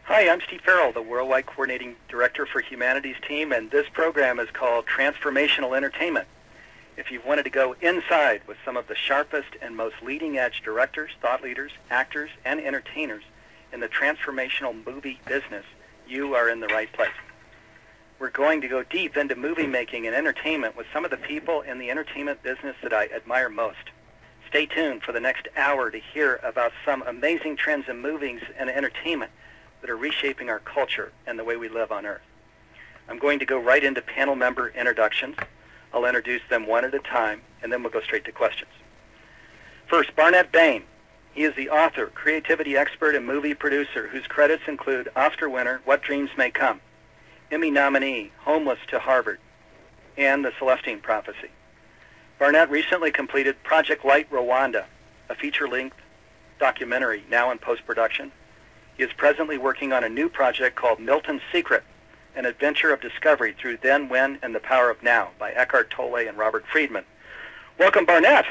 Hi, I'm Steve Farrell, the Worldwide Coordinating Director for Humanities Team, and this program is called Transformational Entertainment. If you've wanted to go inside with some of the sharpest and most leading-edge directors, thought leaders, actors, and entertainers in the transformational movie business, you are in the right place. We're going to go deep into movie making and entertainment with some of the people in the entertainment business that I admire most. Stay tuned for the next hour to hear about some amazing trends in movies and entertainment that are reshaping our culture and the way we live on Earth. I'm going to go right into panel member introductions. I'll introduce them one at a time, and then we'll go straight to questions. First, Barnett Bain. He is the author, creativity expert, and movie producer whose credits include Oscar winner, What Dreams May Come, Emmy nominee, Homeless to Harvard, and The Celestine Prophecy. Barnett recently completed Project Light Rwanda, a feature-length documentary now in post-production. He is presently working on a new project called Milton's Secret, an adventure of discovery through then, when, and the power of now by Eckhart Tolle and Robert Friedman. Welcome, Barnett.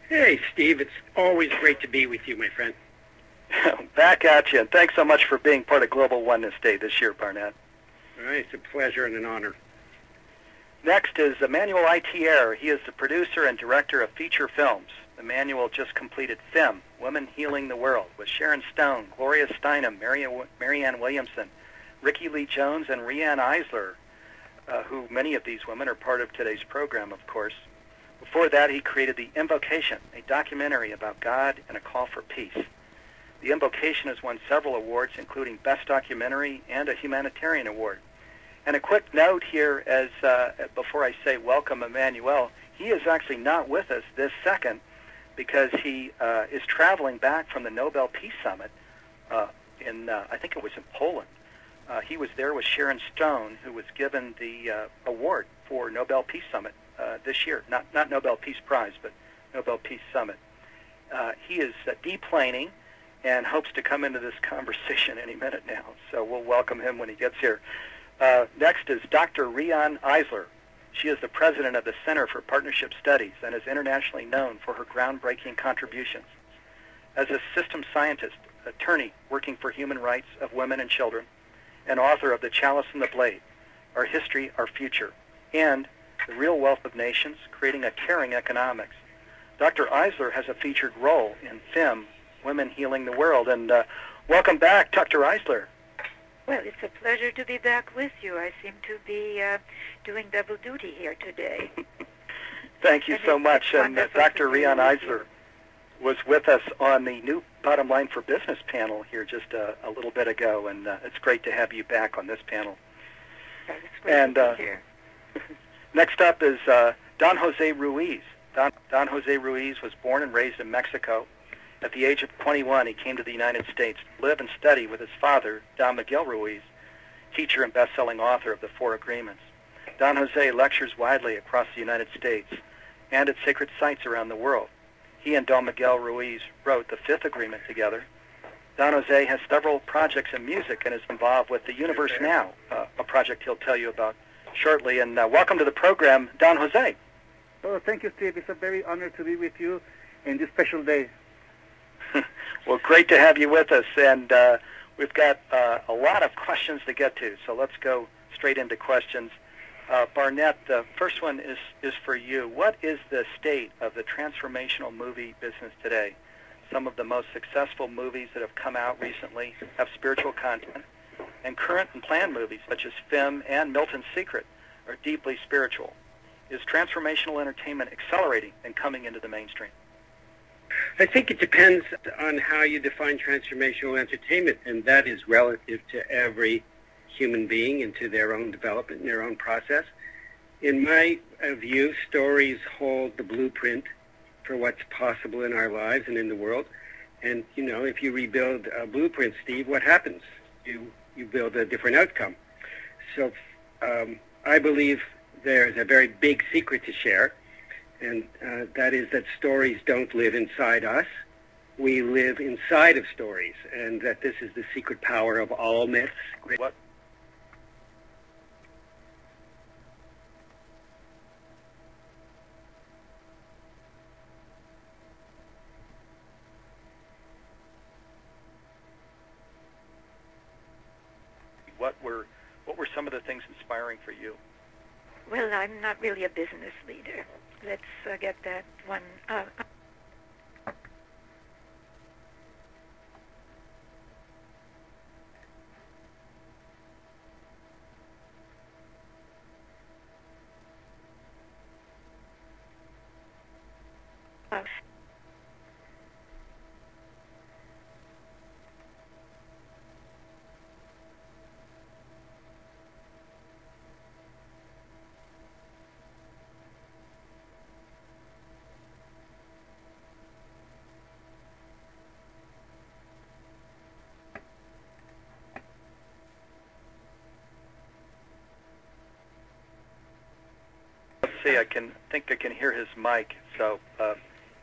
Hey, Steve. It's always great to be with you, my friend. Back at you, and thanks so much for being part of Global Oneness Day this year, Barnett. All right, it's a pleasure and an honor. Next is Emmanuel Itier. He is the producer and director of feature films. Emmanuel just completed FEM, Women Healing the World, with Sharon Stone, Gloria Steinem, Marianne Williamson, Ricky Lee Jones, and Rianne Eisler, who many of these women are part of today's program, of course. Before that, he created The Invocation, a documentary about God and a call for peace. The Invocation has won several awards, including Best Documentary and a Humanitarian Award. And a quick note here, as before I say welcome, Emmanuel, he is actually not with us this second because he is traveling back from the Nobel Peace Summit I think it was in Poland. He was there with Sharon Stone, who was given the award for Nobel Peace Summit this year. Not Nobel Peace Prize, but Nobel Peace Summit. He is deplaning and hopes to come into this conversation any minute now. So we'll welcome him when he gets here. Next is Dr. Rianne Eisler. She is the president of the Center for Partnership Studies and is internationally known for her groundbreaking contributions. As a systems scientist, attorney working for human rights of women and children, and author of The Chalice and the Blade, Our History, Our Future, and The Real Wealth of Nations, Creating a Caring Economics. Dr. Eisler has a featured role in FEM, Women Healing the World. And welcome back, Dr. Eisler. Well, it's a pleasure to be back with you. I seem to be doing double duty here today. Thank you so much. And Dr. Rianne Eisler was with us on the new Bottom Line for Business panel here just a little bit ago, and it's great to have you back on this panel. It's great to be here. Next up is Don Jose Ruiz. Don Jose Ruiz was born and raised in Mexico. At the age of 21, he came to the United States to live and study with his father, Don Miguel Ruiz, teacher and best-selling author of The Four Agreements. Don Jose lectures widely across the United States and at sacred sites around the world. He and Don Miguel Ruiz wrote the Fifth Agreement together. Don Jose has several projects in music and is involved with The Universe Now, a project he'll tell you about shortly. And welcome to the program, Don Jose. Oh, thank you, Steve. It's a very honor to be with you in this special day. Well, great to have you with us, and we've got a lot of questions to get to, so let's go straight into questions. Barnett, the first one is for you. What is the state of the transformational movie business today? Some of the most successful movies that have come out recently have spiritual content, and current and planned movies, such as FEM and Milton's Secret, are deeply spiritual. Is transformational entertainment accelerating and coming into the mainstream? I think it depends on how you define transformational entertainment, and that is relative to every human being and to their own development and their own process. In my view, stories hold the blueprint for what's possible in our lives and in the world. And, you know, if you rebuild a blueprint, Steve, what happens? You build a different outcome. So I believe there's a very big secret to share, and that is that stories don't live inside us. We live inside of stories, and that this is the secret power of all myths. What? what were some of the things inspiring for you? Well, I'm not really a business leader. Let's get that one. Let's see. I think I can hear his mic. So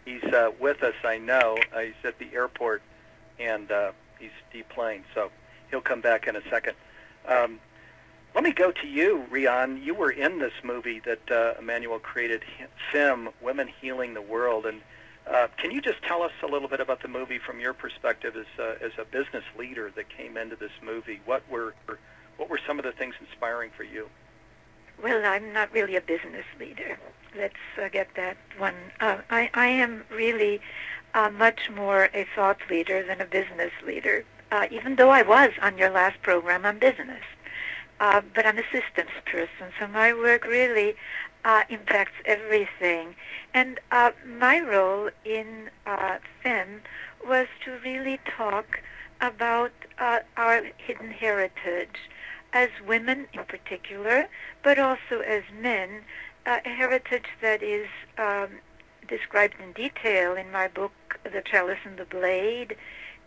he's with us. I know he's at the airport and he's deplaned. So he'll come back in a second. Let me go to you, Rian. You were in this movie that Emmanuel created, Femme, Women Healing the World, and can you just tell us a little bit about the movie from your perspective as a business leader that came into this movie? What were some of the things inspiring for you? Well, I'm not really a business leader. Let's get that one. I am really much more a thought leader than a business leader. Even though I was on your last program on business. But I'm a systems person, so my work really impacts everything. And my role in FEM was to really talk about our hidden heritage as women in particular, but also as men, a heritage that is described in detail in my book, The Chalice and the Blade,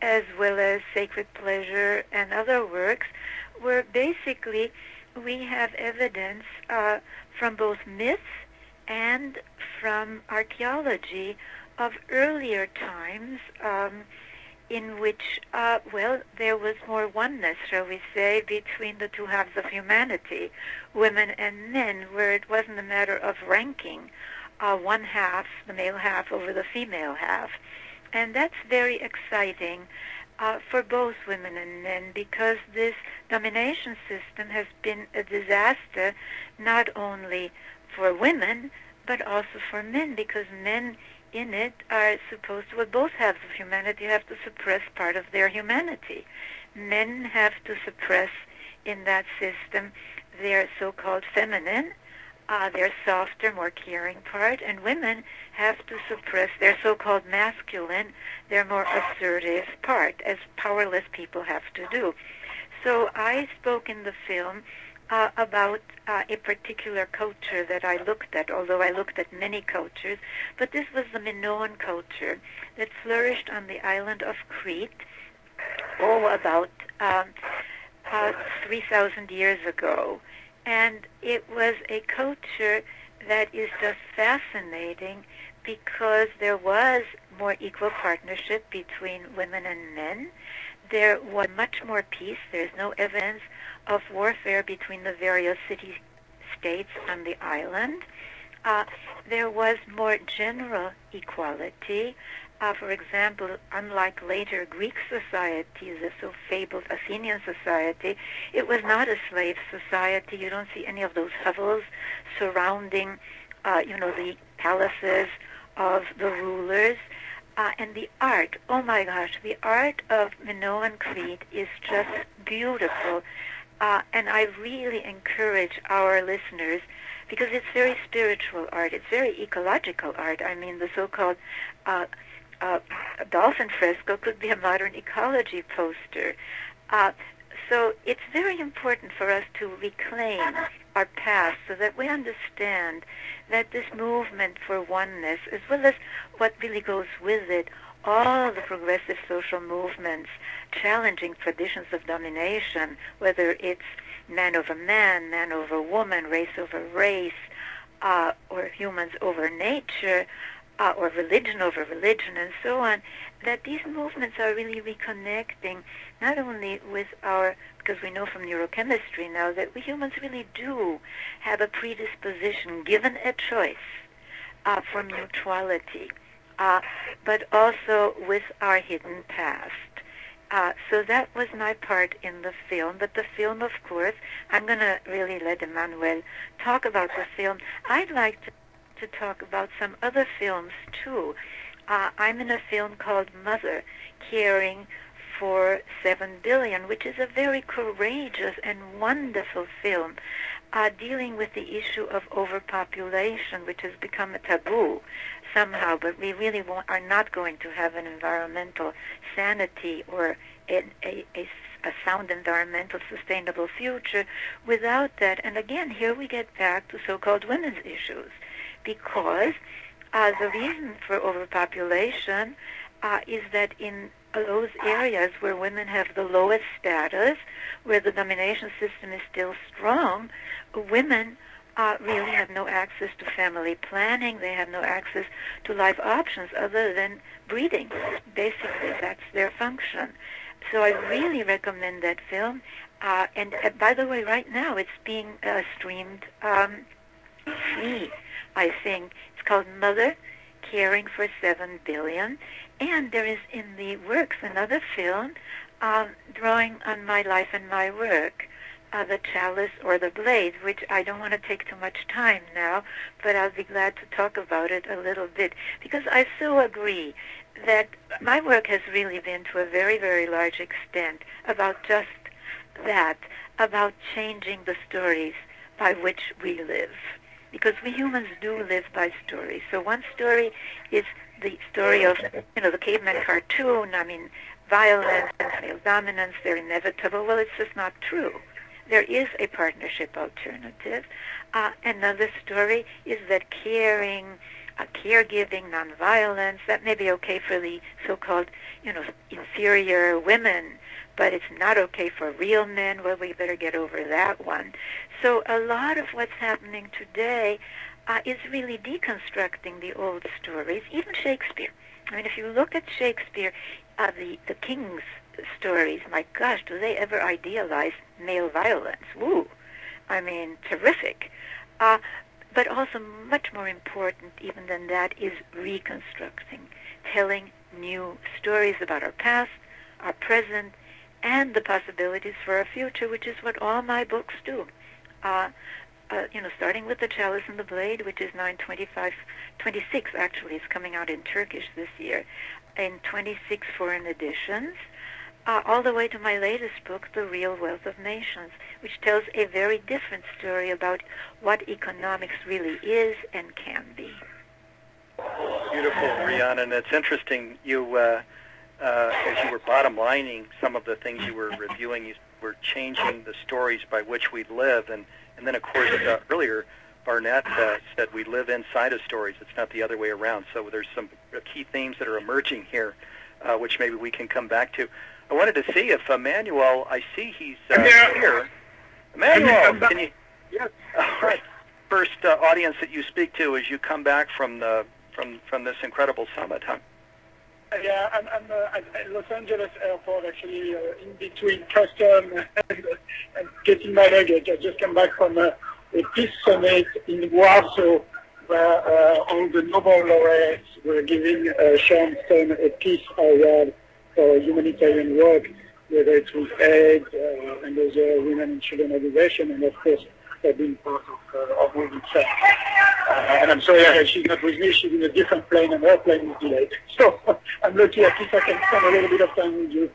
as well as Sacred Pleasure and other works, where basically we have evidence from both myths and from archaeology of earlier times in which, there was more oneness, shall we say, between the two halves of humanity, women and men, where it wasn't a matter of ranking one half, the male half, over the female half. And that's very exciting for both women and men, because this domination system has been a disaster not only for women, but also for men, because men in it are supposed to, both halves of humanity have to suppress part of their humanity. Men have to suppress in that system their so-called feminine, their softer, more caring part, and women have to suppress their so-called masculine, their more assertive part, as powerless people have to do. So I spoke in the film about a particular culture that I looked at, although I looked at many cultures, but this was the Minoan culture that flourished on the island of Crete, about 3,000 years ago. And it was a culture that is just fascinating because there was more equal partnership between women and men. There was much more peace. There's no evidence of warfare between the various city-states on the island. There was more general equality. For example, unlike later Greek societies, the so-fabled Athenian society, it was not a slave society. You don't see any of those hovels surrounding, the palaces of the rulers. And the art, oh my gosh, the art of Minoan Crete is just beautiful. And I really encourage our listeners, because it's very spiritual art, it's very ecological art. I mean, the so-called dolphin fresco could be a modern ecology poster. So it's very important for us to reclaim our past so that we understand that this movement for oneness, as well as what really goes with it, all the progressive social movements challenging traditions of domination, whether it's man over man, man over woman, race over race, or humans over nature, or religion over religion, and so on, that these movements are really reconnecting not only with because we know from neurochemistry now that we humans really do have a predisposition, given a choice, for mutuality, but also with our hidden past. So that was my part in the film. But the film, of course, I'm going to really let Emmanuel talk about the film. I'd like to talk about some other films, too. I'm in a film called Mother, Caring for 7 Billion, which is a very courageous and wonderful film dealing with the issue of overpopulation, which has become a taboo somehow, but we really are not going to have an environmental sanity or a sound environmental sustainable future without that. And again, here we get back to so-called women's issues, because the reason for overpopulation is that in those areas where women have the lowest status, where the domination system is still strong, women really have no access to family planning. They have no access to life options other than breeding. Basically, that's their function. So I really recommend that film. And by the way, right now it's being streamed free, I think. It's called Mother, Caring for 7 Billion. And there is in the works another film drawing on my life and my work, The Chalice or the Blade, which I don't want to take too much time now, but I'll be glad to talk about it a little bit, because I so agree that my work has really been to a very, very large extent about just that, about changing the stories by which we live. Because we humans do live by stories. So one story is the story of, the caveman cartoon. I mean, violence and male dominance, they're inevitable. Well, it's just not true. There is a partnership alternative. Another story is that caring, caregiving, nonviolence, that may be okay for the so-called, inferior women, but it's not okay for real men. Well, we better get over that one. So a lot of what's happening today is really deconstructing the old stories, even Shakespeare. I mean, if you look at Shakespeare, the king's stories, my gosh, do they ever idealize male violence? Woo! I mean, terrific. But also much more important even than that is reconstructing, telling new stories about our past, our present, and the possibilities for our future, which is what all my books do. Starting with The Chalice and the Blade, which is now in 26 actually, it's coming out in Turkish this year, in 26 foreign editions, all the way to my latest book, The Real Wealth of Nations, which tells a very different story about what economics really is and can be. Beautiful, Rihanna, and it's interesting, as you were bottom lining some of the things you were reviewing, you were changing the stories by which we live, and then, of course, earlier, Barnett said we live inside of stories. It's not the other way around. So there's some key themes that are emerging here, which maybe we can come back to. I wanted to see if Emmanuel, I see he's here. Emmanuel, can you? Yes. All right. First audience that you speak to as you come back from this incredible summit, huh? Yeah, I'm at Los Angeles airport, actually, in between custom and getting my luggage. I just came back from a peace summit in Warsaw, where all the Nobel laureates were giving Sharon Stone a Peace Award for humanitarian work, whether it's with AIDS and other women and children organization, and of course, being part of movement. And I'm sorry she's not with me. She's in a different plane, and her plane is delayed. So I'm lucky at least I can spend a little bit of time with you.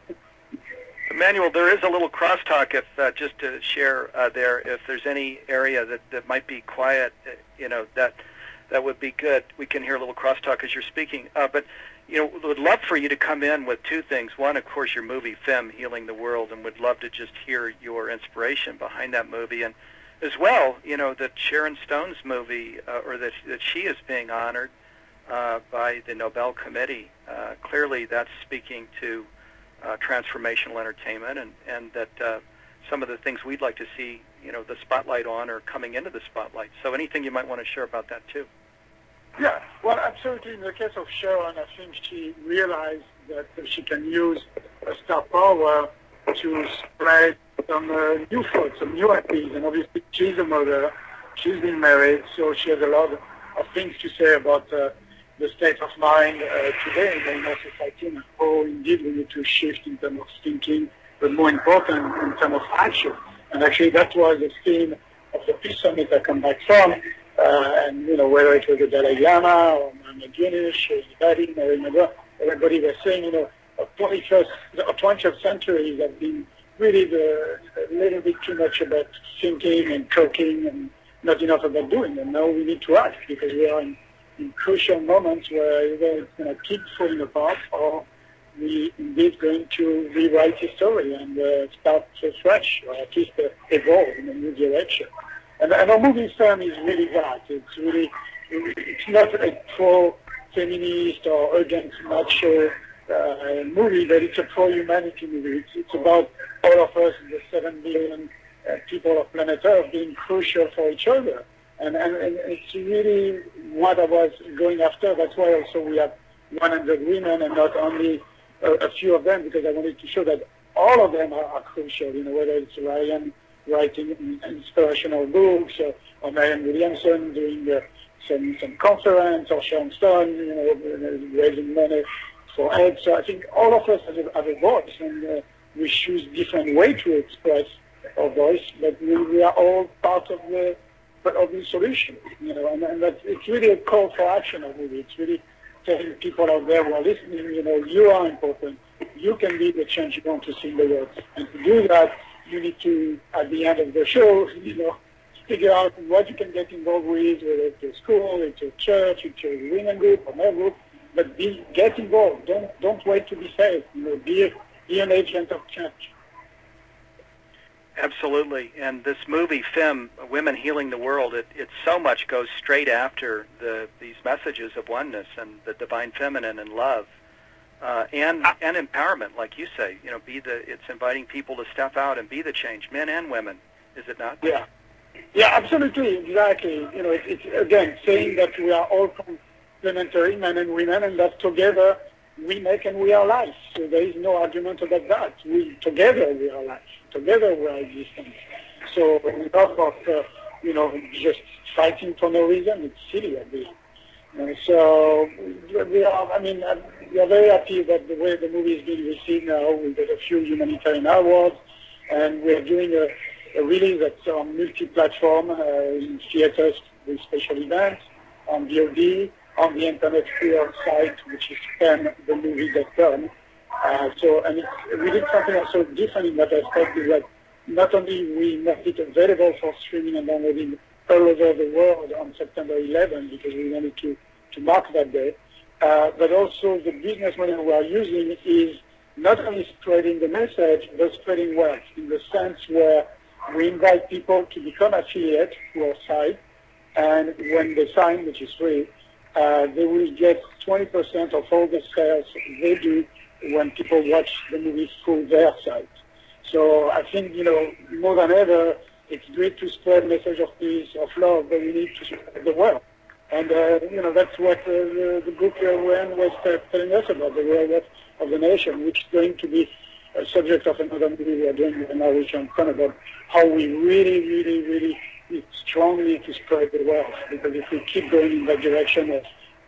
Emmanuel, there is a little crosstalk, if just to share there, if there's any area that might be quiet, that would be good. We can hear a little crosstalk as you're speaking. But would love for you to come in with two things. One, of course, your movie, Femme, Healing the World, and would love to just hear your inspiration behind that movie. And as well, that Sharon Stone's movie, or that she is being honored by the Nobel Committee. Clearly, that's speaking to transformational entertainment, and that some of the things we'd like to see, the spotlight on, or coming into the spotlight. So anything you might want to share about that, too? Yeah, well, absolutely. In the case of Sharon, I think she realized that she can use star power to spread some new thoughts, some new ideas. And obviously, she's a mother. She's been married, so she has a lot of things to say about the state of mind today in our society, and how indeed we need to shift in terms of thinking, but more important in terms of action. And actually that was the theme of the Peace Summit I come back from, and whether it was the Dalai Lama or Mohammed Yunus, anybody, everybody was saying, 20th century has been really a little bit too much about thinking and talking and not enough about doing. And now we need to act because we are in crucial moments where either it's going to keep falling apart or we indeed going to rewrite history and start fresh, or at least evolve in a new direction. And our movie film is really that. It's not a pro-feminist or against macho movie, but it's a pro-humanity movie. It's about all of us, the 7 billion people of planet Earth, being crucial for each other. And it's really what I was going after. That's why also we have 100 women and not only a few of them, because I wanted to show that all of them are crucial, whether it's Ryan writing inspirational books, or Marianne Williamson doing some conference, or Sharon Stone, raising money for AIDS. So I think all of us have a voice, and we choose different way to express our voice, but we are all part of the solution, and that's, it's really a call for action, I believe. It's really telling people out there who are listening, you are important. You can be the change you want to see in the world. And to do that, you need to, at the end of the show, figure out what you can get involved with, whether it's a school, it's a church, it's a women group, or male group, but get involved. Don't wait to be saved. Be an agent of change. Absolutely. And this movie, Femme, Women Healing the World, it so much goes straight after these messages of oneness and the divine feminine and love, and empowerment, like you say. It's inviting people to step out and be the change, men and women, is it not? Yeah. Yeah, absolutely, exactly. It's again saying that we are all complementary, men and women, and that together we make and we are life. So there is no argument about that. Together we are life. Together we are existing. So enough of just fighting for no reason, it's silly, I believe. So we are very happy about the way the movie is being received now. We got a few humanitarian awards, and we're doing a release that's on multi-platform in theaters with special events, on VOD, on the Internet free site, which is femthemovie.com. We did something also different in that aspect, is that not only we made it available for streaming and downloading all over the world on September 11, because we wanted to mark that day, but also the business model we are using is not only spreading the message, but spreading wealth, in the sense where we invite people to become affiliates to our site, and when they sign, which is free, they will get 20% of all the sales they do when people watch the movie through their site. So I think, more than ever, it's great to spread a message of peace, of love, but we need to spread the world. And, that's what the book Wen was telling us about, the world of the nation, which is going to be a subject of another movie we are doing with Mauritian Fun about how we really, really, really need strongly to spread the wealth. Because if we keep going in that direction of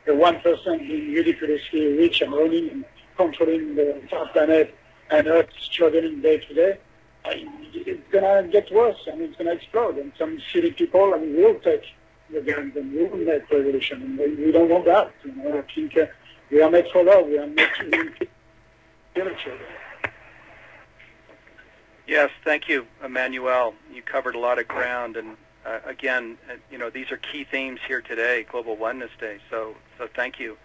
the 1% being ridiculously rich and owning and controlling the entire planet and Earth struggling day to day, it's going to get worse and it's going to explode. And some silly people will take the guns and will make revolution. And we don't want that. I think we are made for love. We are made to kill each other. Yes, thank you, Emmanuel. You covered a lot of ground, and again, these are key themes here today, Global Oneness Day. So thank you.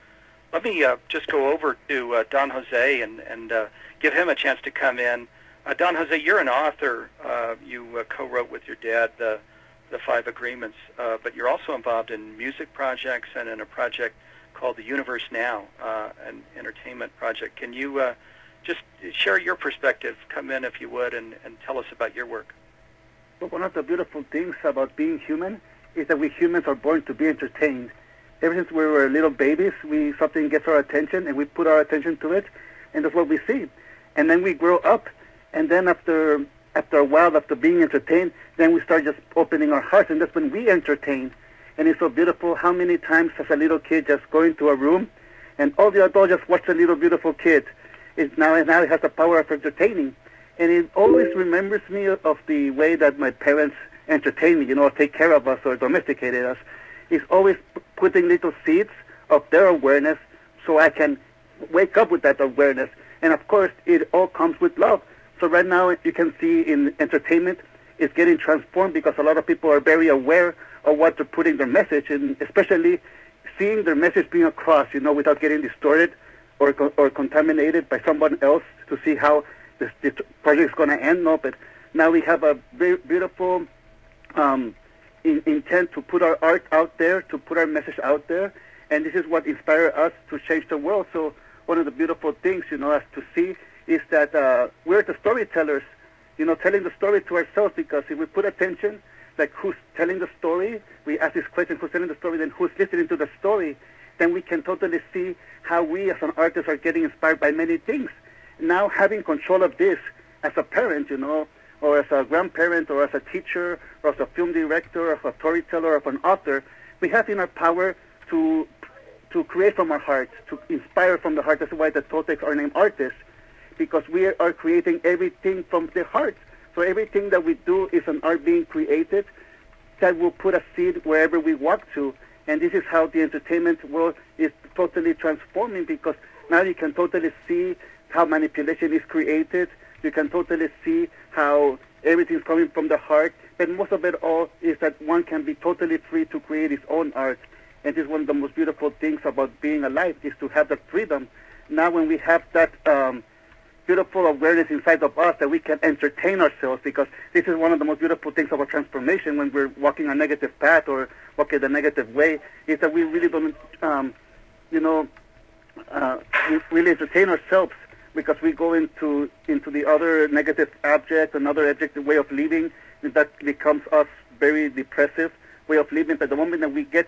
Let me just go over to Don Jose and give him a chance to come in. Don Jose, you're an author. You co-wrote with your dad the 5 Agreements, but you're also involved in music projects and in a project called The Universe Now, an entertainment project. Can you just share your perspective, come in if you would, and tell us about your work? Well, one of the beautiful things about being human is that we humans are born to be entertained. Ever since we were little babies, something gets our attention, and we put our attention to it, and that's what we see. And then we grow up, and then after a while, after being entertained, then we start just opening our hearts, and that's when we entertain. And it's so beautiful how many times as a little kid just go into a room and all the adults just watch the little beautiful kid. Now it has the power of entertaining. And it always remembers me of the way that my parents entertained me, or take care of us or domesticated us. It's always putting little seeds of their awareness so I can wake up with that awareness. And of course, it all comes with love. So right now you can see in entertainment, it's getting transformed because a lot of people are very aware of what they're putting their message, and especially seeing their message being across, without getting distorted or contaminated by someone else to see how this project is going to end. No, but now we have a very beautiful intent to put our art out there, to put our message out there, and this is what inspired us to change the world. So one of the beautiful things, as to see is that we're the storytellers, telling the story to ourselves, because if we put attention, like who's telling the story, we ask this question, who's telling the story, then who's listening to the story, then we can totally see how we as an artist are getting inspired by many things. Now having control of this as a parent, or as a grandparent, or as a teacher, or as a film director, or as a storyteller, or as an author, we have in our power to create from our heart, to inspire from the heart. That's why the Toltecs are named artists, because we are creating everything from the heart. So everything that we do is an art being created that will put a seed wherever we walk to. And this is how the entertainment world is totally transforming, because now you can totally see how manipulation is created. You can totally see how everything's coming from the heart. But most of it all is that one can be totally free to create his own art. And this is one of the most beautiful things about being alive, is to have that freedom. Now when we have that beautiful awareness inside of us, that we can entertain ourselves, because this is one of the most beautiful things about transformation when we're walking a negative path or walking the negative way, is that we really don't, we really entertain ourselves, because we go into the other negative object, another objective way of living, and that becomes us very depressive way of living. But the moment that we get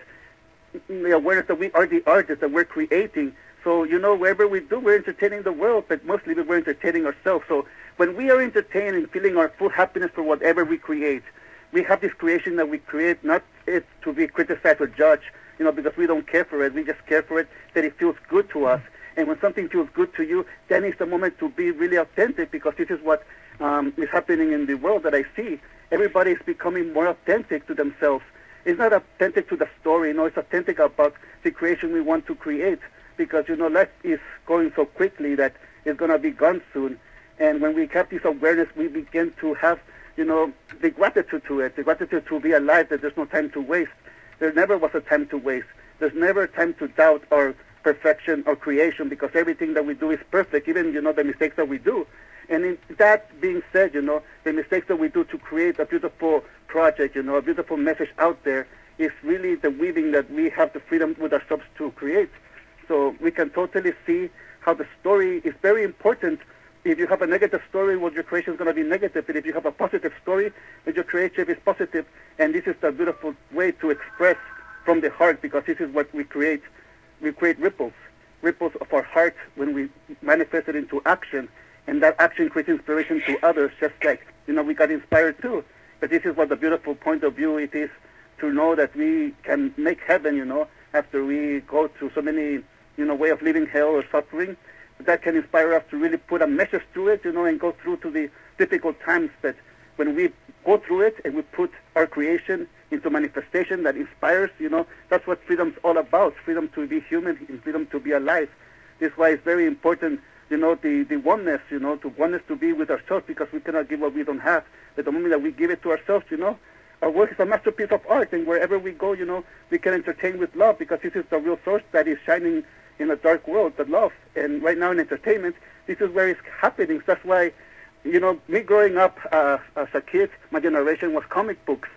the awareness that we are the artists, that we're creating, so, wherever we do, we're entertaining the world, but mostly we're entertaining ourselves. So when we are entertained and feeling our full happiness for whatever we create, we have this creation that we create, not it to be criticized or judged, because we don't care for it. We just care for it that it feels good to us. And when something feels good to you, then it's the moment to be really authentic, because this is what is happening in the world that I see. Everybody is becoming more authentic to themselves. It's not authentic to the story, it's authentic about the creation we want to create. Because, life is going so quickly that it's going to be gone soon. And when we have this awareness, we begin to have, the gratitude to it, the gratitude to be alive, that there's no time to waste. There never was a time to waste. There's never time to doubt our perfection or creation, because everything that we do is perfect, even, the mistakes that we do. And in that being said, the mistakes that we do to create a beautiful project, a beautiful message out there, is really the weaving that we have the freedom with ourselves to create. So we can totally see how the story is very important. If you have a negative story, well, your creation is going to be negative. But if you have a positive story, then your creation is positive. And this is the beautiful way to express from the heart, because this is what we create. We create ripples of our heart when we manifest it into action. And that action creates inspiration to others, just like, we got inspired too. But this is what the beautiful point of view it is, to know that we can make heaven, after we go through so many way of living hell or suffering. That can inspire us to really put a message through it, and go through to the difficult times. That when we go through it and we put our creation into manifestation that inspires, that's what freedom's all about. Freedom to be human and freedom to be alive. This is why it's very important, the oneness, to be with ourselves, because we cannot give what we don't have. But the moment that we give it to ourselves, our work is a masterpiece of art, and wherever we go, we can entertain with love, because this is the real source that is shining in a dark world, the love. And right now in entertainment, this is where it's happening. That's why, me growing up as a kid, my generation was comic books.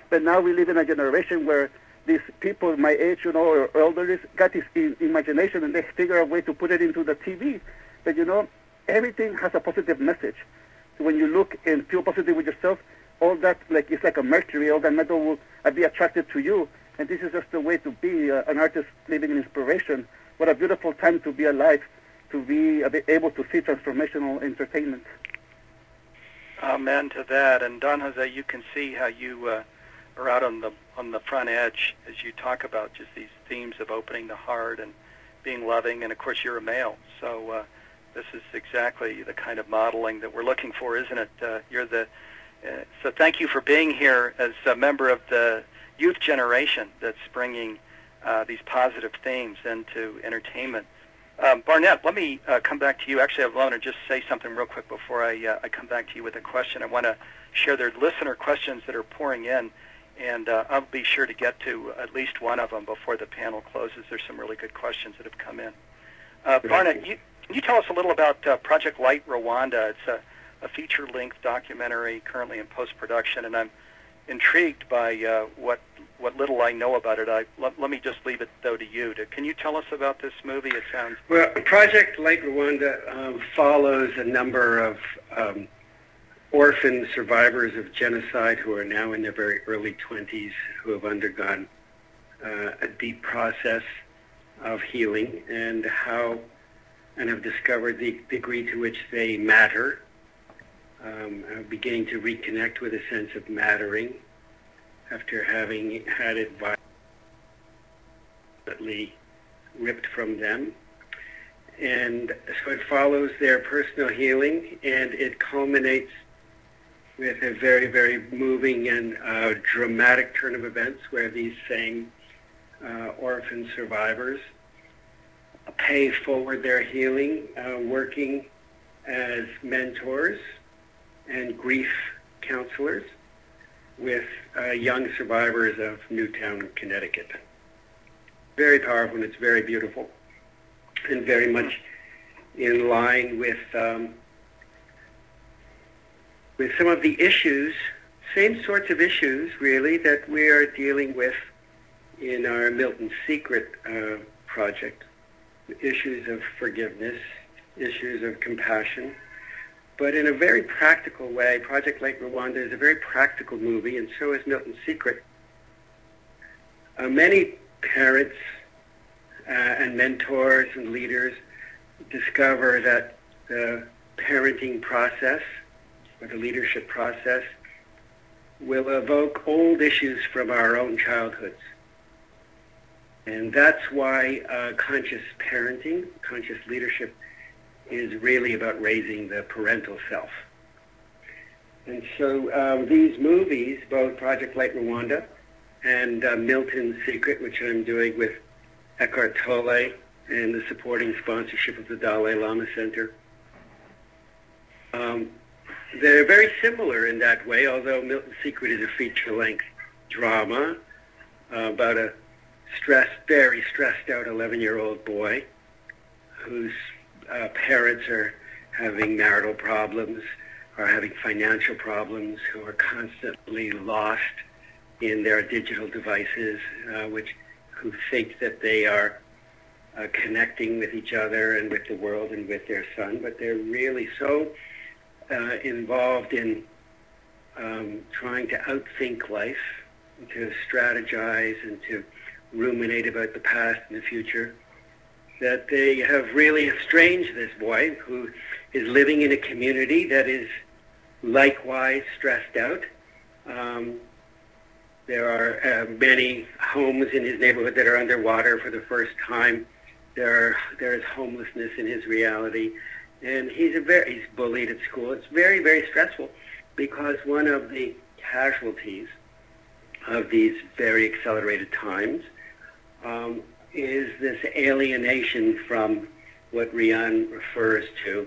But now we live in a generation where these people my age, or elderly, got this imagination, and they figure a way to put it into the TV. But, everything has a positive message. So when you look and feel positive with yourself, all that, it's like a mercury, all that metal will be attracted to you. And this is just the way to be an artist living in inspiration. What a beautiful time to be alive, to be able to see transformational entertainment. Amen to that. And Don Jose, you can see how you are out on the front edge as you talk about just these themes of opening the heart and being loving. And of course, you're a male, so this is exactly the kind of modeling that we're looking for, isn't it? So thank you for being here as a member of the youth generation that's bringing these positive themes into entertainment. Barnett, let me come back to you. Actually, I want to just say something real quick before I come back to you with a question. I want to share their listener questions that are pouring in, and I'll be sure to get to at least one of them before the panel closes. There's some really good questions that have come in. Barnett, can you tell us a little about Project Light Rwanda? It's a feature-length documentary currently in post-production, and I'm intrigued by what little I know about it. Let me just leave it, though, to you. Can you tell us about this movie? It sounds... Well, Project Light Rwanda follows a number of orphan survivors of genocide who are now in their very early 20s, who have undergone a deep process of healing and have discovered the degree to which they matter, are beginning to reconnect with a sense of mattering after having had it violently ripped from them. And so it follows their personal healing, and it culminates with a very, very moving and dramatic turn of events where these same orphan survivors pay forward their healing, working as mentors and grief counselors with young survivors of Newtown, Connecticut. Very powerful, and it's very beautiful, and very much in line with some of the issues, same sorts of issues, really, that we are dealing with in our Milton Secret project. Issues of forgiveness, issues of compassion, but in a very practical way. Project Light Rwanda is a very practical movie, and so is Milton Secret. Many parents and mentors and leaders discover that the parenting process or the leadership process will evoke old issues from our own childhoods. And that's why conscious parenting, conscious leadership, is really about raising the parental self. And so these movies, both Project Light Rwanda and Milton Secret, which I'm doing with Eckhart Tolle and the supporting sponsorship of the Dalai Lama Center, they're very similar in that way, although Milton Secret is a feature-length drama about a very stressed out 11-year-old boy whose parents are having marital problems, are having financial problems, who are constantly lost in their digital devices, who think that they are connecting with each other and with the world and with their son, but they're really so involved in trying to outthink life, and to strategize and to ruminate about the past and the future, that they have really estranged this boy who is living in a community that is likewise stressed out. There are many homes in his neighborhood that are underwater for the first time. There is homelessness in his reality, and he's bullied at school. It's very, very stressful because one of the casualties of these very accelerated times is this alienation from what Rian refers to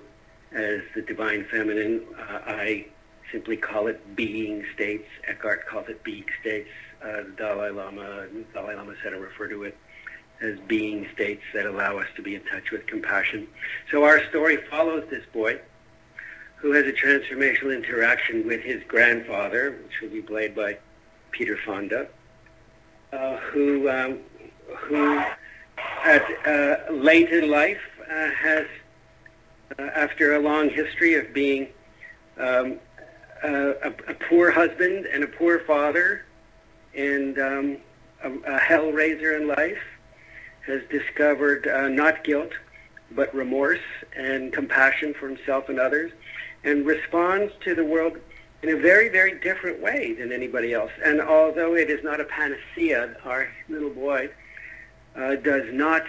as the divine feminine. I simply call it being states. Eckhart calls it being states. The Dalai Lama Center refer to it as being states that allow us to be in touch with compassion. So our story follows this boy who has a transformational interaction with his grandfather, which will be played by Peter Fonda, who at late in life has, after a long history of being a poor husband and a poor father and a hellraiser in life, has discovered not guilt, but remorse and compassion for himself and others, and responds to the world in a very, very different way than anybody else. And although it is not a panacea, our little boy does not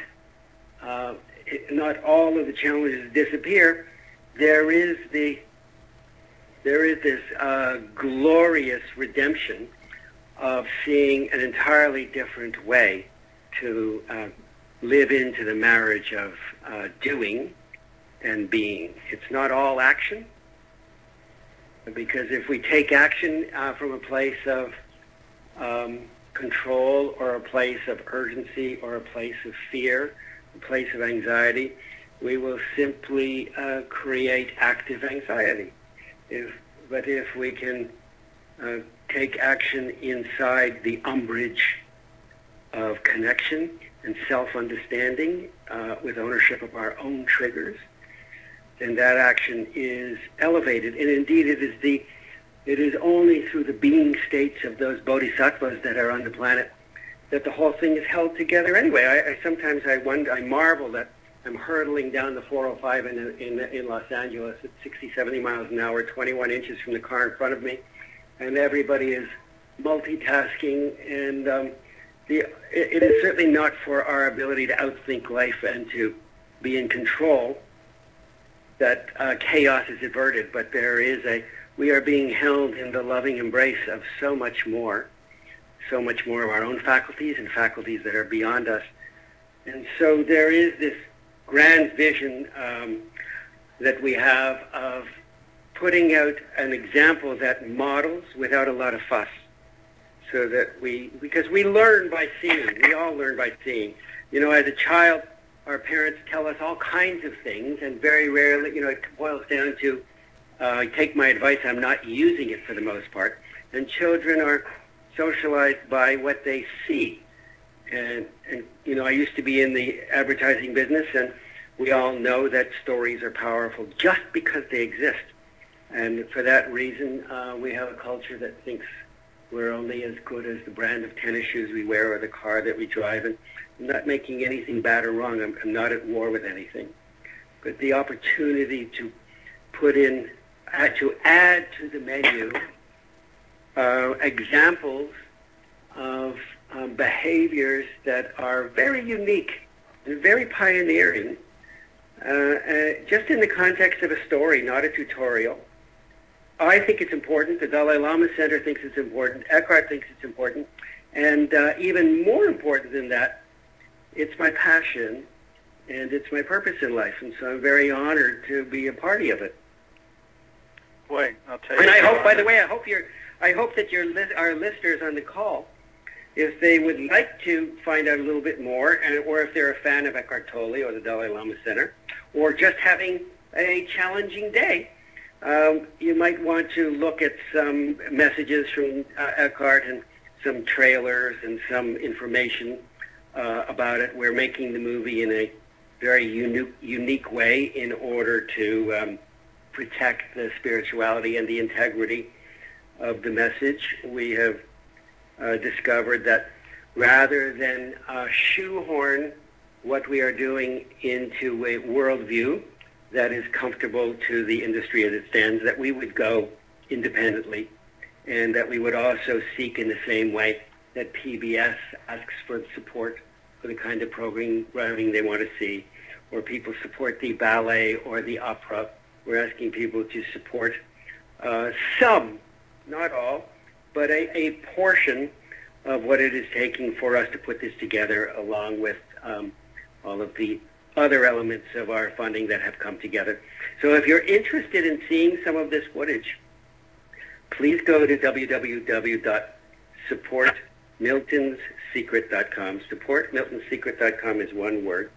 all of the challenges disappear. There is this glorious redemption of seeing an entirely different way to live into the marriage of doing and being. It's not all action, because if we take action from a place of control or a place of urgency or a place of fear, a place of anxiety, we will simply create active anxiety. But if we can take action inside the umbrage of connection and self-understanding with ownership of our own triggers, then that action is elevated. And indeed, it is only through the being states of those bodhisattvas that are on the planet that the whole thing is held together anyway. Sometimes I marvel that I'm hurtling down the 405 in Los Angeles at 60, 70 miles an hour, 21 inches from the car in front of me, and everybody is multitasking, and it is certainly not for our ability to outthink life and to be in control that chaos is averted, but we are being held in the loving embrace of so much more of our own faculties and faculties that are beyond us. And so there is this grand vision that we have of putting out an example that models without a lot of fuss, so that because we learn by seeing. We all learn by seeing. As a child, our parents tell us all kinds of things, and very rarely, it boils down to, take my advice, I'm not using it for the most part. And children are socialized by what they see. And I used to be in the advertising business, and we all know that stories are powerful just because they exist. And for that reason, we have a culture that thinks we're only as good as the brand of tennis shoes we wear or the car that we drive. And I'm not making anything bad or wrong. I'm not at war with anything. But the opportunity to add to the menu examples of behaviors that are very unique and very pioneering, just in the context of a story, not a tutorial. I think it's important. The Dalai Lama Center thinks it's important. Eckhart thinks it's important. And even more important than that, it's my passion and it's my purpose in life. And so I'm very honored to be a party of it. Boy, I'll tell you. And I hope, by the way, I hope that our listeners on the call, if they would like to find out a little bit more, or if they're a fan of Eckhart Tolle or the Dalai Lama Center, or just having a challenging day, you might want to look at some messages from Eckhart and some trailers and some information about it. We're making the movie in a very unique way in order to protect the spirituality and the integrity of the message. We have discovered that rather than shoehorn what we are doing into a worldview that is comfortable to the industry as it stands, that we would go independently, and that we would also seek in the same way that PBS asks for support for the kind of programming they want to see, or people support the ballet or the opera. We're asking people to support some, not all, but a portion of what it is taking for us to put this together, along with all of the other elements of our funding that have come together. So if you're interested in seeing some of this footage, please go to www.supportmiltonssecret.com. Supportmiltonssecret.com is one word.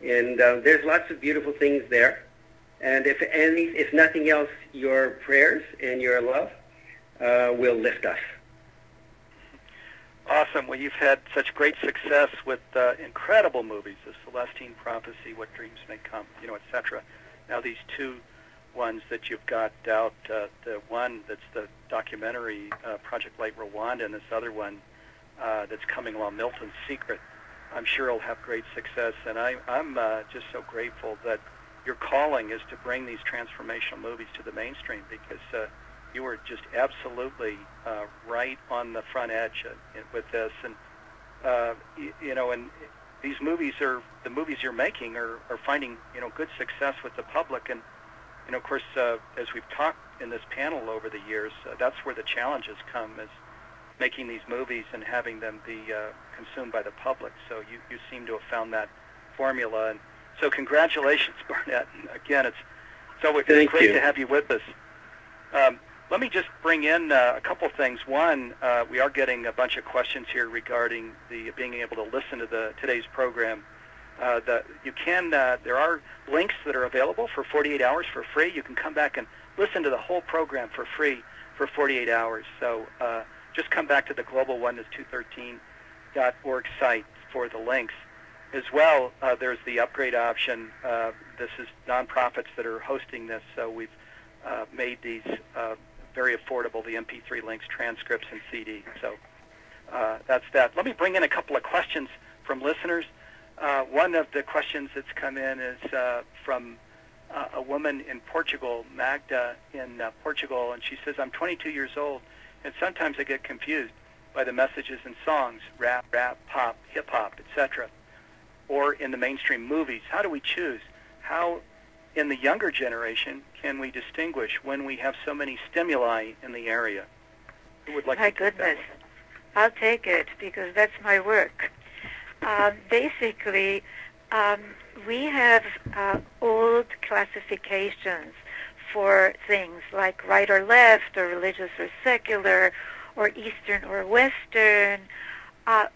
And there's lots of beautiful things there. And if nothing else, your prayers and your love will lift us. Awesome. Well, you've had such great success with incredible movies, The Celestine Prophecy, What Dreams May Come, etc. Now these two ones that you've got out, the one that's the documentary, Project Light Rwanda, and this other one that's coming along, Milton's Secret, I'm sure will have great success. And I'm just so grateful that your calling is to bring these transformational movies to the mainstream, because you were just absolutely right on the front edge with this, and and these movies the movies you're making are finding good success with the public, and of course as we've talked in this panel over the years, that's where the challenges come, is making these movies and having them be consumed by the public. So you seem to have found that formula, and so congratulations, Barnett. And again, it's great to have you with us. Let me just bring in a couple things. One, we are getting a bunch of questions here regarding being able to listen to today's program. There are links that are available for 48 hours for free. You can come back and listen to the whole program for free for 48 hours. So just come back to the globaloneness213.org site for the links. As well, there's the upgrade option. This is nonprofits that are hosting this, so we've made these very affordable, the MP3 links, transcripts, and CD. So that's that. Let me bring in a couple of questions from listeners. One of the questions that's come in is from a woman in Portugal, Magda in Portugal, and she says, I'm 22 years old, and sometimes I get confused by the messages in songs, rap, pop, hip-hop, etc., or in the mainstream movies. How do we choose? How, in the younger generation, can we distinguish when we have so many stimuli in the area? Who would like to take that one? My goodness. I'll take it, because that's my work. Basically, we have old classifications for things like right or left, or religious or secular, or Eastern or Western, or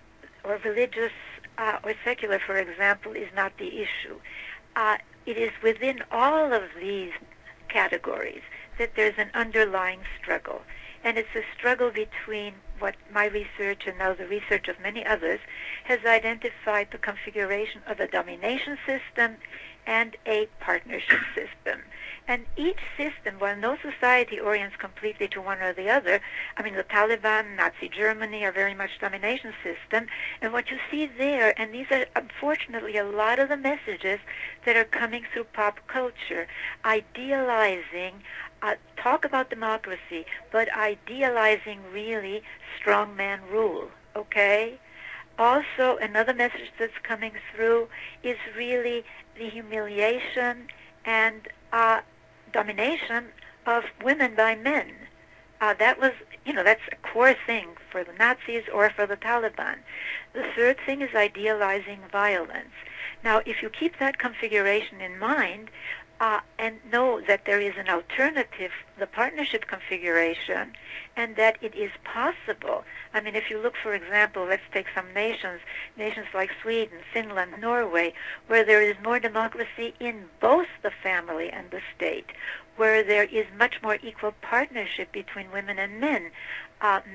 religious or secular, for example, is not the issue. It is within all of these categories that there's an underlying struggle. And it's a struggle between what my research and now the research of many others has identified the configuration of a domination system and a partnership system. And each system, while no society orients completely to one or the other, I mean, the Taliban, Nazi Germany are very much domination system. And what you see there, and these are unfortunately a lot of the messages that are coming through pop culture, idealizing, talk about democracy, but idealizing really strongman rule, okay? Also, another message that's coming through is really the humiliation and domination of women by men. That was, that's a core thing for the Nazis or for the Taliban. The third thing is idealizing violence. Now, if you keep that configuration in mind, and know that there is an alternative, the partnership configuration, and that it is possible. I mean, if you look, for example, let's take some nations like Sweden, Finland, Norway, where there is more democracy in both the family and the state, where there is much more equal partnership between women and men.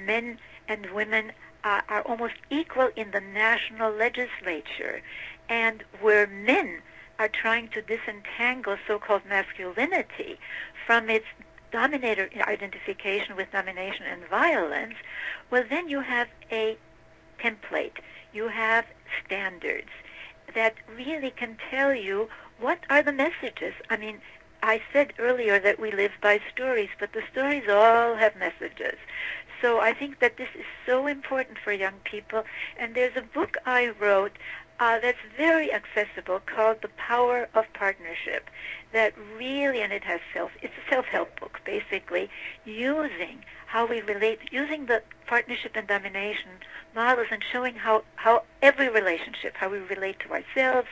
Men and women are almost equal in the national legislature, and where men are trying to disentangle so-called masculinity from its dominator identification with domination and violence, well, then you have a template. You have standards that really can tell you what are the messages. I mean, I said earlier that we live by stories, but the stories all have messages. So I think that this is so important for young people. And there's a book I wrote that's very accessible called The Power of Partnership, that really, and it's a self-help book, basically, using how we relate, using the partnership and domination models and showing how every relationship, how we relate to ourselves,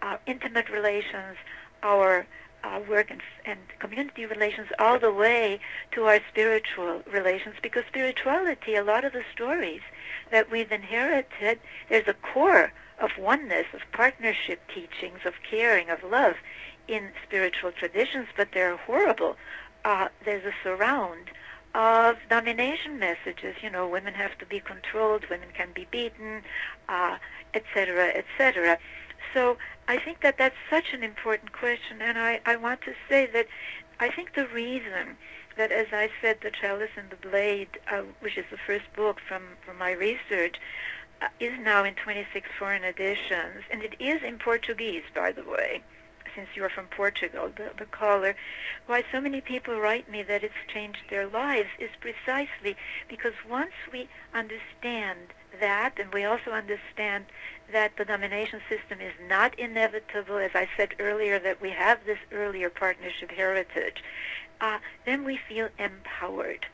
our intimate relations, our work and community relations, all the way to our spiritual relations, because spirituality, a lot of the stories that we've inherited, there's a core of oneness, of partnership teachings, of caring, of love in spiritual traditions, but they're horrible. There's a surround of domination messages. Women have to be controlled, women can be beaten, etc., etc. So I think that that's such an important question, and I want to say that I think the reason that, as I said, The Chalice and the Blade, which is the first book from my research, is now in 26 foreign editions, and it is in Portuguese, by the way. since you're from Portugal, the caller, why so many people write me that it's changed their lives is precisely because once we understand that, and we also understand that the domination system is not inevitable, as I said earlier, that we have this earlier partnership heritage, then we feel empowered.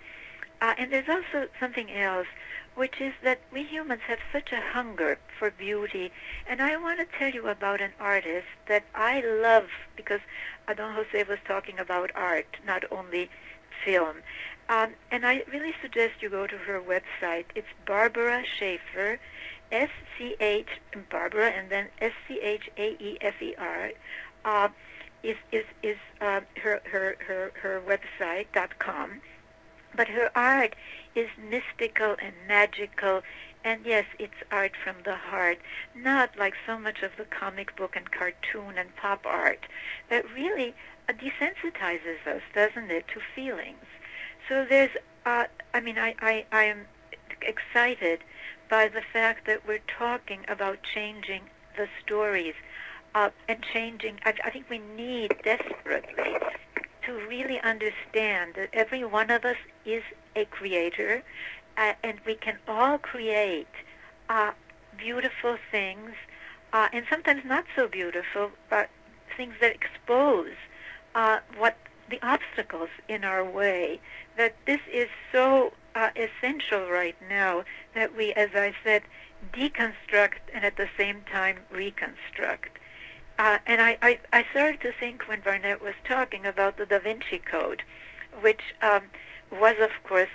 And there's also something else, which is that we humans have such a hunger for beauty. And I want to tell you about an artist that I love, because Don Jose was talking about art, not only film. And I really suggest you go to her website. It's Barbara Schaefer, S-C-H, Barbara, and then S-C-H-A-E-F-E-R, is her website.com. But her art is mystical and magical, and yes, it's art from the heart, not like so much of the comic book and cartoon and pop art that really desensitizes us, doesn't it, to feelings. So there's, I am excited by the fact that we're talking about changing the stories and changing. I think we need desperately to really understand that every one of us is a creator, and we can all create beautiful things, and sometimes not so beautiful, but things that expose what the obstacles in our way. That this is so essential right now that we, as I said, deconstruct and at the same time reconstruct. And I started to think when Barnett was talking about the Da Vinci Code, which was, of course,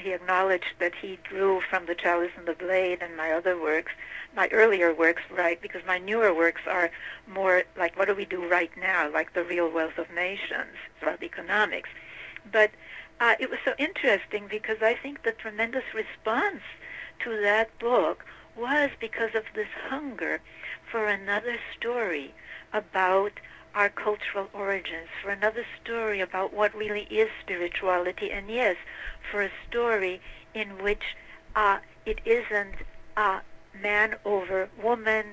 he acknowledged that he drew from The Chalice and the Blade and my other works, my earlier works, right, because my newer works are more like what do we do right now, like The Real Wealth of Nations, it's about economics. But it was so interesting because I think the tremendous response to that book was because of this hunger for another story about our cultural origins, for another story about what really is spirituality, and yes, for a story in which it isn't man over woman,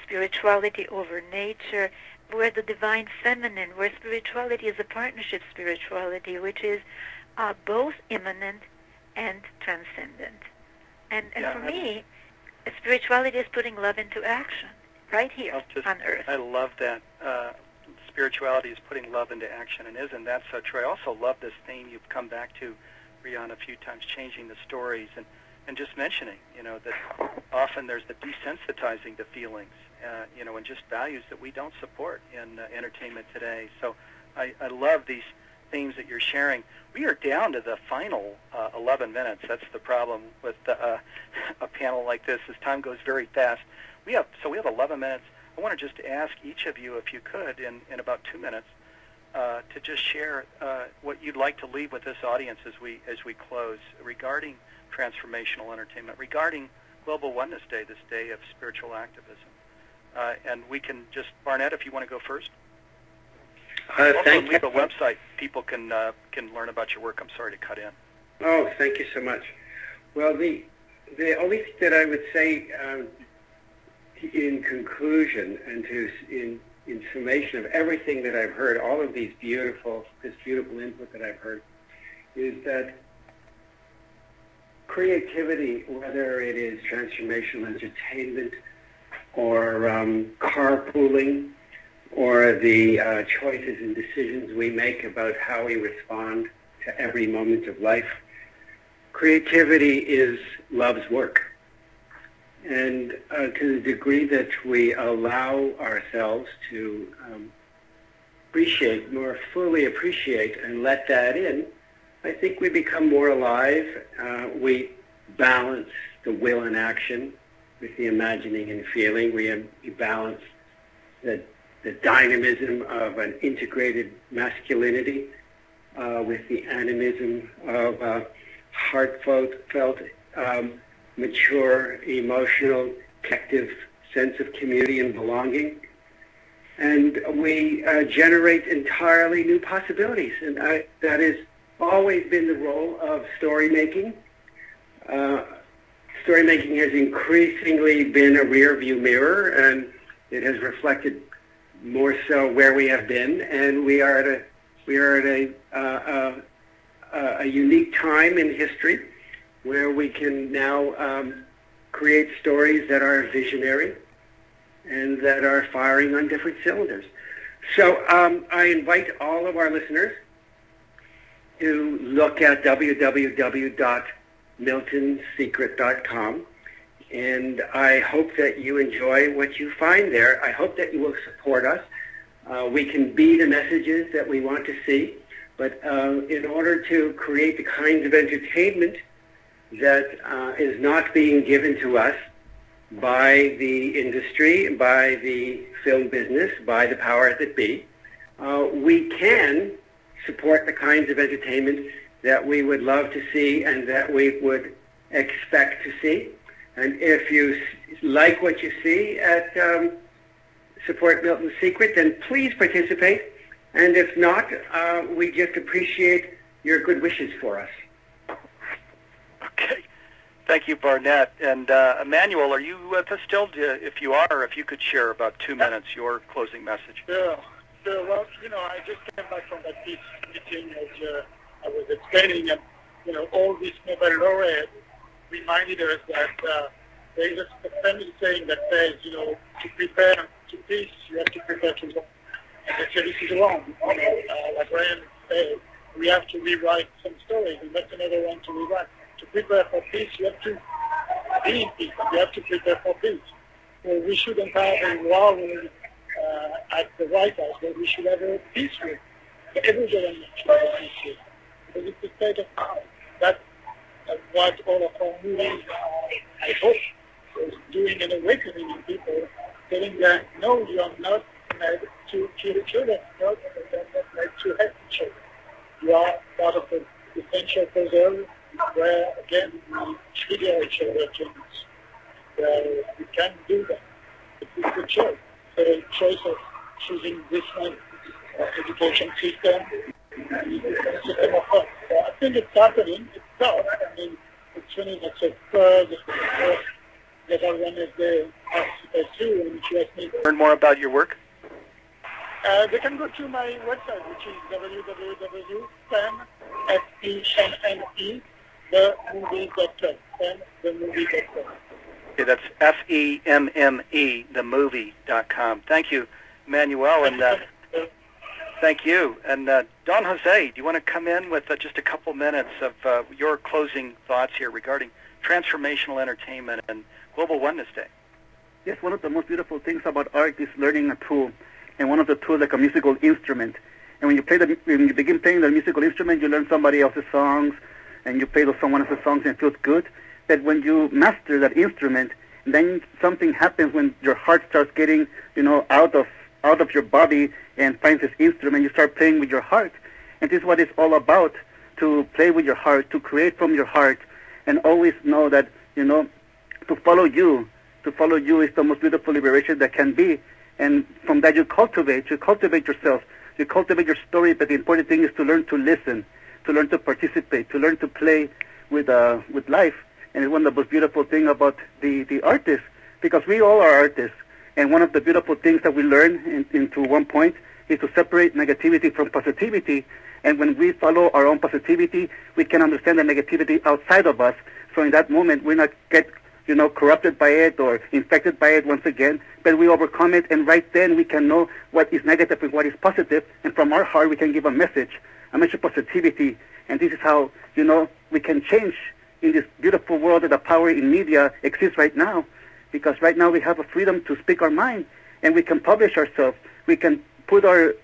spirituality over nature, where the divine feminine, where spirituality is a partnership spirituality, which is both immanent and transcendent. And for me, spirituality is putting love into action, right here on Earth. I love that. Spirituality is putting love into action, and isn't that so true? I also love this theme you've come back to, Rihanna, a few times, changing the stories, and just mentioning, that often there's the desensitizing to feelings, and just values that we don't support in entertainment today. So I love these themes that you're sharing. We are down to the final 11 minutes. That's the problem with a panel like this, as time goes very fast. We have 11 minutes. I want to just ask each of you, if you could, in about 2 minutes, to just share what you'd like to leave with this audience as we close regarding transformational entertainment, regarding Global Oneness Day, this day of spiritual activism. And we can just, Barnett, if you want to go first. Also, leave a website people can learn about your work. I'm sorry to cut in. Oh, thank you so much. Well, the only thing that I would say in conclusion and in summation of everything that I've heard, all of this beautiful input that I've heard, is that creativity, whether it is transformational entertainment or carpooling, or the choices and decisions we make about how we respond to every moment of life, creativity is love's work. And to the degree that we allow ourselves to more fully appreciate and let that in, I think we become more alive. We balance the will and action with the imagining and feeling. We balance the dynamism of an integrated masculinity with the animism of heartfelt, mature, emotional, collective sense of community and belonging. And we generate entirely new possibilities. And that has always been the role of story making. Story making has increasingly been a rear view mirror, and it has reflected more so where we have been, and we are at a unique time in history where we can now create stories that are visionary and that are firing on different cylinders. So I invite all of our listeners to look at www.miltonsecret.com, and I hope that you enjoy what you find there. I hope that you will support us. We can be the messages that we want to see, but in order to create the kinds of entertainment that is not being given to us by the industry, by the film business, by the powers that be, we can support the kinds of entertainment that we would love to see and that we would expect to see. And if you like what you see at Support Milton's Secret, then please participate. And if not, we just appreciate your good wishes for us. Okay. Thank you, Barnett. And Emmanuel, are you with us still? If you are, if you could share about 2 minutes, your closing message. Yeah. So, well, I just came back from that peace meeting, as I was explaining, and, all these Nobel laureates reminded us that there is a famous saying that says, to prepare to peace, you have to prepare to war. And they say this is wrong. Like Ryan said, we have to rewrite some stories, and that's another one to rewrite. To prepare for peace, you have to be in peace, and you have to prepare for peace. So we shouldn't have a war room at the White House, but we should have a peace room. Every government should have a peace room. Because it's a state of mind. That's what all of our movies, I hope, is doing an awakening in people, telling them, no, you are not made to kill each other. No, you are not made to hate each other. You are part of the essential puzzle where, again, we trigger each other against. We can do that. It's a choice. The choice of choosing different education system, different system of thought. So I think it's happening. It's tough. I mean, it's funny that's a third that I wanted to participate to, and if you ask me. Learn more about your work? They can go to my website, which is www.FEMME.com. FEMME.com. Okay, that's FEMME, themovie.com. Thank you, Emmanuel, and thank you. And Don Jose, do you want to come in with just a couple minutes of your closing thoughts here regarding transformational entertainment and Global Oneness Day? Yes, one of the most beautiful things about art is learning a tool, and one of the tools like a musical instrument. And when you begin playing the musical instrument, you learn somebody else's songs, and you play someone else's songs, and it feels good. But when you master that instrument, then something happens when your heart starts getting, out of your body and finds this instrument. You start playing with your heart, and this is what it's all about: to play with your heart, to create from your heart, and always know that to follow you. To follow you is the most beautiful liberation that can be, and from that you cultivate yourself, you cultivate your story. But the important thing is to learn to listen, to learn to participate, to learn to play with life. And it's one of the most beautiful things about the artists, because we all are artists. And one of the beautiful things that we learn into one point is to separate negativity from positivity. And when we follow our own positivity, we can understand the negativity outside of us. So in that moment, we not get corrupted by it or infected by it once again, but we overcome it. And right then, we can know what is negative and what is positive. And from our heart, we can give a message of positivity. And this is how we can change in this beautiful world that the power in media exists right now, because right now we have a freedom to speak our mind, and we can publish ourselves. We can put our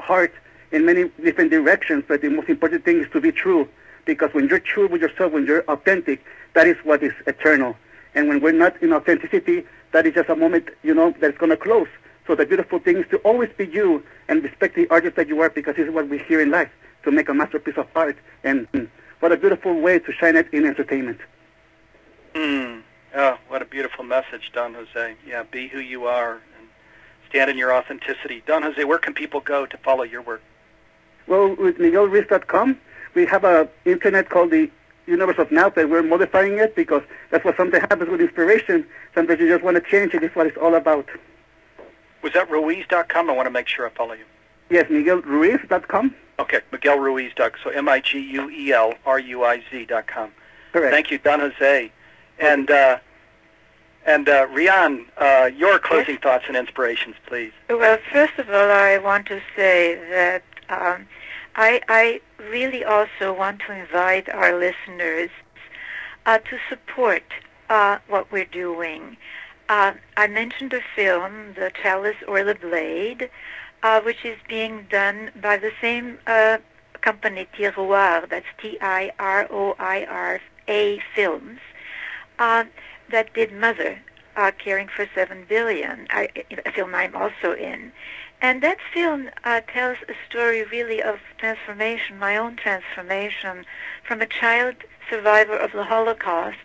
heart in many different directions, but the most important thing is to be true, because when you're true with yourself, when you're authentic, that is what is eternal. And when we're not in authenticity, that is just a moment, that's going to close. So the beautiful thing is to always be you and respect the artist that you are, because this is what we hear in life, to make a masterpiece of art. And what a beautiful way to shine it in entertainment. Oh, what a beautiful message, Don Jose. Yeah, be who you are and stand in your authenticity. Don Jose, where can people go to follow your work? Well, with MiguelRuiz.com, we have an internet called the Universe of Now, but we're modifying it because that's what sometimes happens with inspiration. Sometimes you just want to change it. It's what it's all about. Was that Ruiz.com? I want to make sure I follow you. Yes, MiguelRuiz.com. Okay, MiguelRuiz.com. So MiguelRuiz.com. Correct. Thank you, Don Jose. And Rian, your closing thoughts and inspirations, please. Well, first of all, I want to say that I really also want to invite our listeners to support what we're doing. I mentioned a film, The Chalice or the Blade, which is being done by the same company, Tiroir, that's Tiroira Films, that did Mother, Caring for 7 Billion, a film I'm also in. And that film tells a story really of transformation, my own transformation, from a child survivor of the Holocaust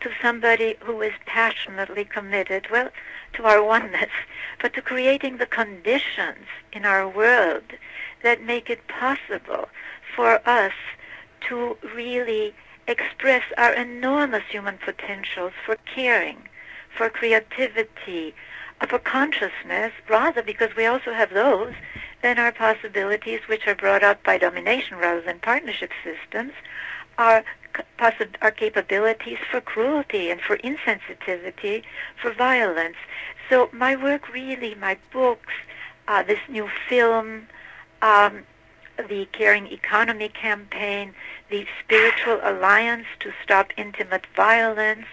to somebody who is passionately committed, well, to our oneness, but to creating the conditions in our world that make it possible for us to really express our enormous human potentials for caring, for creativity, for consciousness, rather, because we also have those, than our possibilities, which are brought up by domination rather than partnership systems, our capabilities for cruelty and for insensitivity, for violence. So my work really, my books, this new film, the Caring Economy campaign, the Spiritual Alliance to Stop Intimate Violence,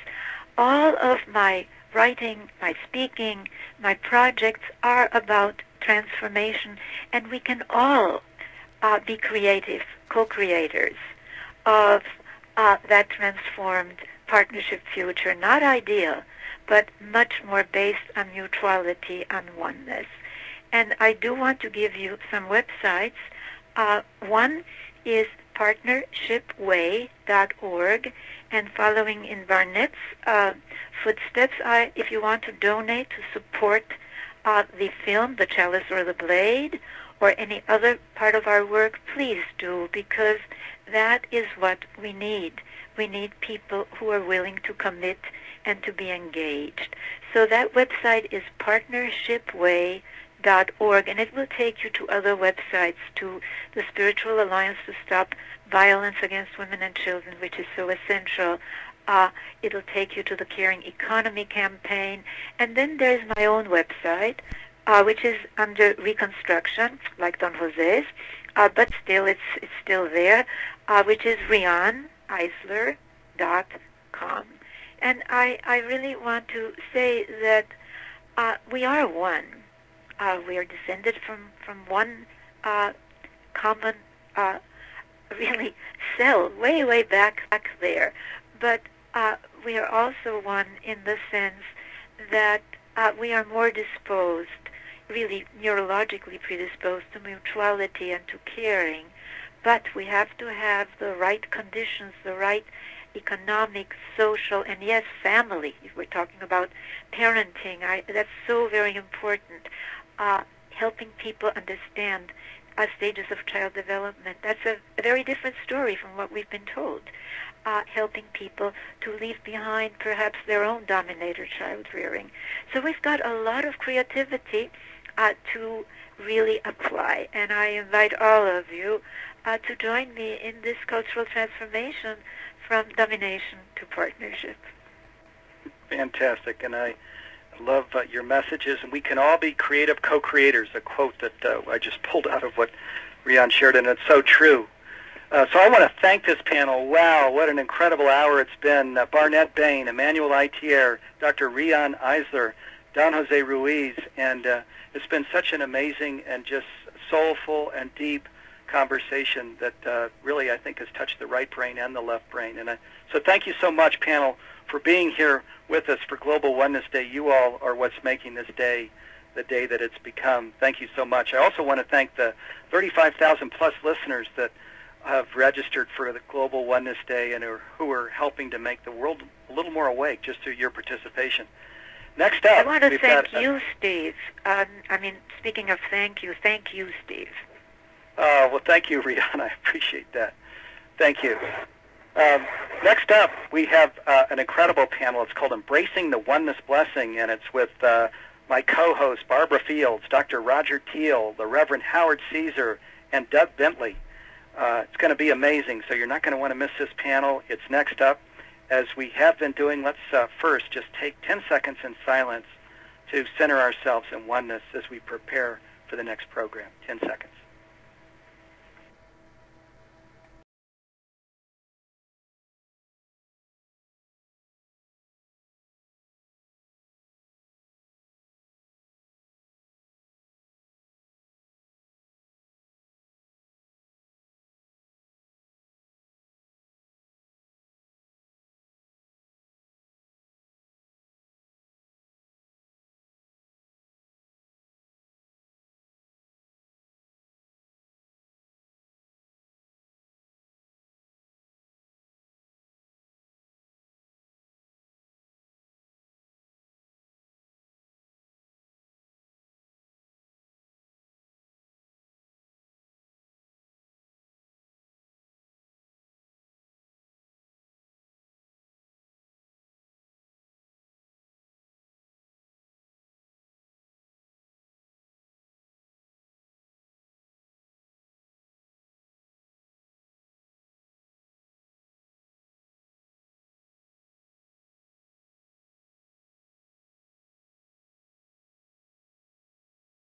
all of my writing, my speaking, my projects are about transformation, and we can all be creative co-creators of that transformed partnership future, not ideal, but much more based on mutuality and oneness. And I do want to give you some websites. One is partnershipway.org, and following in Barnett's footsteps, if you want to donate to support the film, The Chalice or the Blade, or any other part of our work, please do, because that is what we need. We need people who are willing to commit and to be engaged. So that website is partnershipway.org, and it will take you to other websites, to the Spiritual Alliance to Stop Violence Against Women and Children, which is so essential. It'll take you to the Caring Economy campaign, and then there's my own website, which is under reconstruction, like Don Jose's, but still it's still there, which is RianEisler.com. And I really want to say that we are one. We are descended from one common, really, cell, way back there. But we are also one in the sense that we are more disposed, really neurologically predisposed to mutuality and to caring. But we have to have the right conditions, the right economic, social, and yes, family. If we're talking about parenting, that's so very important. Helping people understand stages of child development. That's a very different story from what we've been told. Helping people to leave behind perhaps their own dominator child rearing. So we've got a lot of creativity to really apply, and I invite all of you to join me in this cultural transformation from domination to partnership. Fantastic, and I love your messages, and we can all be creative co-creators, a quote that I just pulled out of what Rian shared, and it's so true. So I want to thank this panel. Wow, what an incredible hour it's been. Barnett Bain, Emmanuel Itier, Dr. Rian Eisler, Don Jose Ruiz, and it's been such an amazing and just soulful and deep conversation that really I think has touched the right brain and the left brain. And so thank you so much, panel, for being here with us for Global Oneness Day. You all are what's making this day the day that it's become. Thank you so much. I also want to thank the 35,000 plus listeners that have registered for the Global Oneness Day and who are helping to make the world a little more awake just through your participation. Next up, I want to thank you, Steve. Speaking of thank you, Steve. Well, thank you, Rihanna. I appreciate that. Thank you. Next up, we have an incredible panel. It's called Embracing the Oneness Blessing, and it's with my co-hosts, Barbara Fields, Dr. Roger Teal, the Reverend Howard Caesar, and Doug Bentley. It's going to be amazing, so you're not going to want to miss this panel. It's next up. As we have been doing, let's first just take 10 seconds in silence to center ourselves in oneness as we prepare for the next program. 10 seconds.